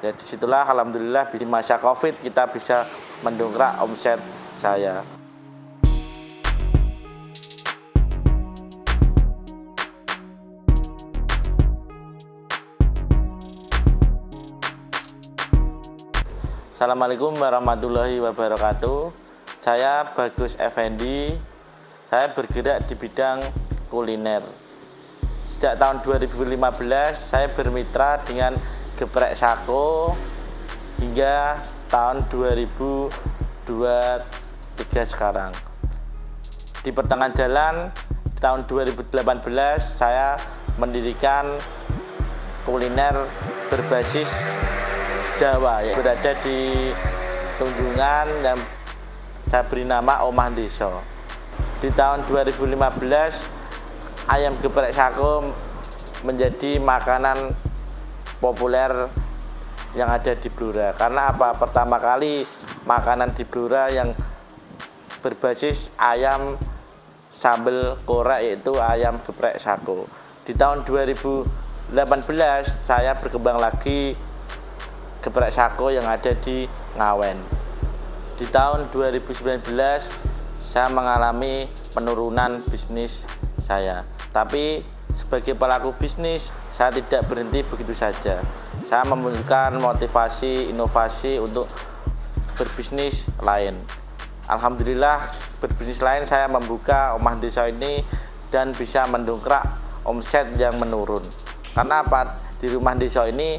Ya disitulah alhamdulillah di masa COVID kita bisa mendongkrak omset saya. Assalamualaikum warahmatullahi wabarakatuh. Saya Bagus Effendi. Saya bergerak di bidang kuliner. Sejak tahun 2015 saya bermitra dengan Geprek Sako hingga tahun 2023 sekarang. Di pertengahan jalan tahun 2018 saya mendirikan kuliner berbasis Jawa, berada di Tunjungan yang saya beri nama Omah Desa. Di tahun 2015 ayam geprek Sako menjadi makanan populer yang ada di Blora. Karena apa? Pertama kali makanan di Blora yang berbasis ayam sambal korek, yaitu ayam geprek Sako. Di tahun 2018 saya berkembang lagi geprek Sako yang ada di Ngawen. Di tahun 2019 saya mengalami penurunan bisnis saya. Tapi sebagai pelaku bisnis saya tidak berhenti begitu saja. Saya memunculkan motivasi, inovasi untuk berbisnis lain. Alhamdulillah berbisnis lain saya membuka Omah Desa ini dan bisa mendongkrak omset yang menurun. Karena apa? Di Rumah Desa ini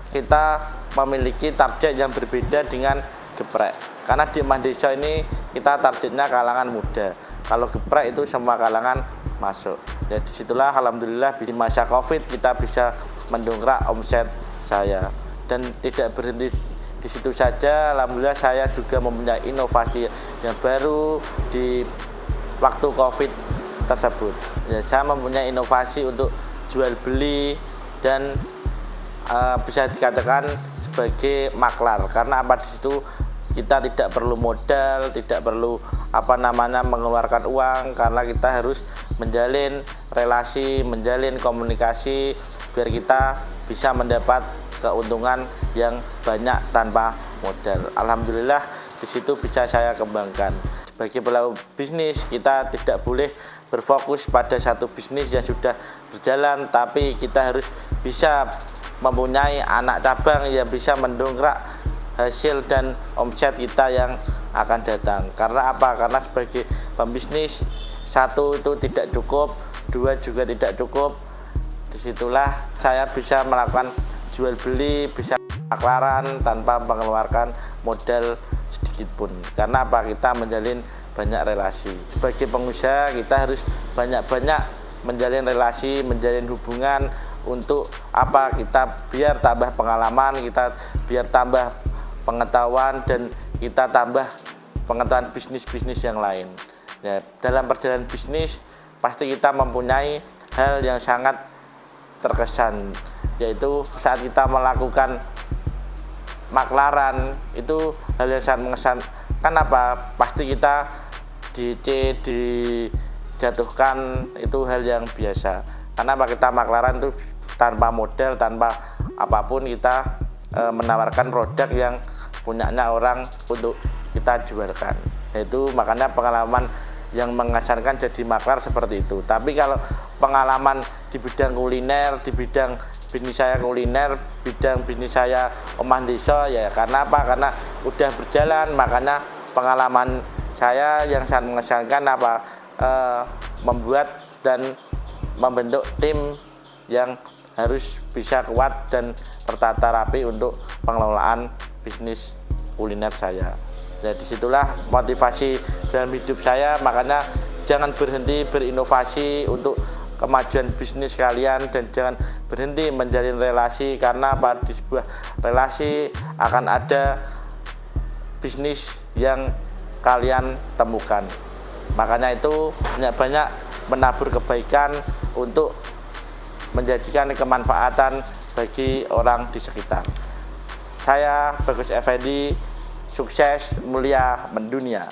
kita memiliki target yang berbeda dengan geprek. Karena di Omah Desa ini kita targetnya kalangan muda. Kalau geprek itu semua kalangan masuk. Ya disitulah alhamdulillah di masa COVID kita bisa mendongkrak omset saya. Dan tidak berhenti di situ saja, alhamdulillah saya juga mempunyai inovasi yang baru di waktu COVID tersebut. Ya, saya mempunyai inovasi untuk jual beli dan bisa dikatakan sebagai maklar. Karena apa? Di situ kita tidak perlu modal, tidak perlu mengeluarkan uang, karena kita harus menjalin relasi, menjalin komunikasi biar kita bisa mendapat keuntungan yang banyak tanpa modal. Alhamdulillah di situ bisa saya kembangkan. Sebagai pelaku bisnis kita tidak boleh berfokus pada satu bisnis yang sudah berjalan, tapi kita harus bisa mempunyai anak cabang yang bisa mendongkrak hasil dan omset kita yang akan datang. Karena apa? Karena sebagai pembisnis, satu itu tidak cukup, dua juga tidak cukup. Disitulah saya bisa melakukan jual beli, bisa maklaran tanpa mengeluarkan modal sedikit pun. Karena apa? Kita menjalin banyak relasi. Sebagai pengusaha kita harus banyak-banyak menjalin relasi, menjalin hubungan untuk apa? Kita biar tambah pengalaman, kita biar tambah pengetahuan, dan kita tambah pengetahuan bisnis-bisnis yang lain. Ya, dalam perjalanan bisnis pasti kita mempunyai hal yang sangat terkesan, yaitu saat kita melakukan maklaran itu hal yang sangat mengesan. Kenapa? Pasti kita dijatuhkan, itu hal yang biasa. Kenapa? Kita maklaran itu tanpa modal, tanpa apapun, kita menawarkan produk yang punyanya orang untuk kita jualkan. Itu makanya pengalaman yang mengesankan jadi maklar seperti itu. Tapi kalau pengalaman di bidang kuliner, di bidang bisnis saya kuliner, bidang bisnis saya Omah Desa, ya karena apa? Karena udah berjalan, makanya pengalaman saya yang sangat mengesankan membuat dan membentuk tim yang harus bisa kuat dan tertata rapi untuk pengelolaan bisnis kuliner saya. Jadi disitulah motivasi dalam hidup saya, makanya jangan berhenti berinovasi untuk kemajuan bisnis kalian, dan jangan berhenti menjalin relasi. Karena di sebuah relasi akan ada bisnis yang kalian temukan. Makanya itu banyak menabur kebaikan untuk menjadikan kemanfaatan bagi orang di sekitar. Saya Bagus Effendi, sukses mulia mendunia.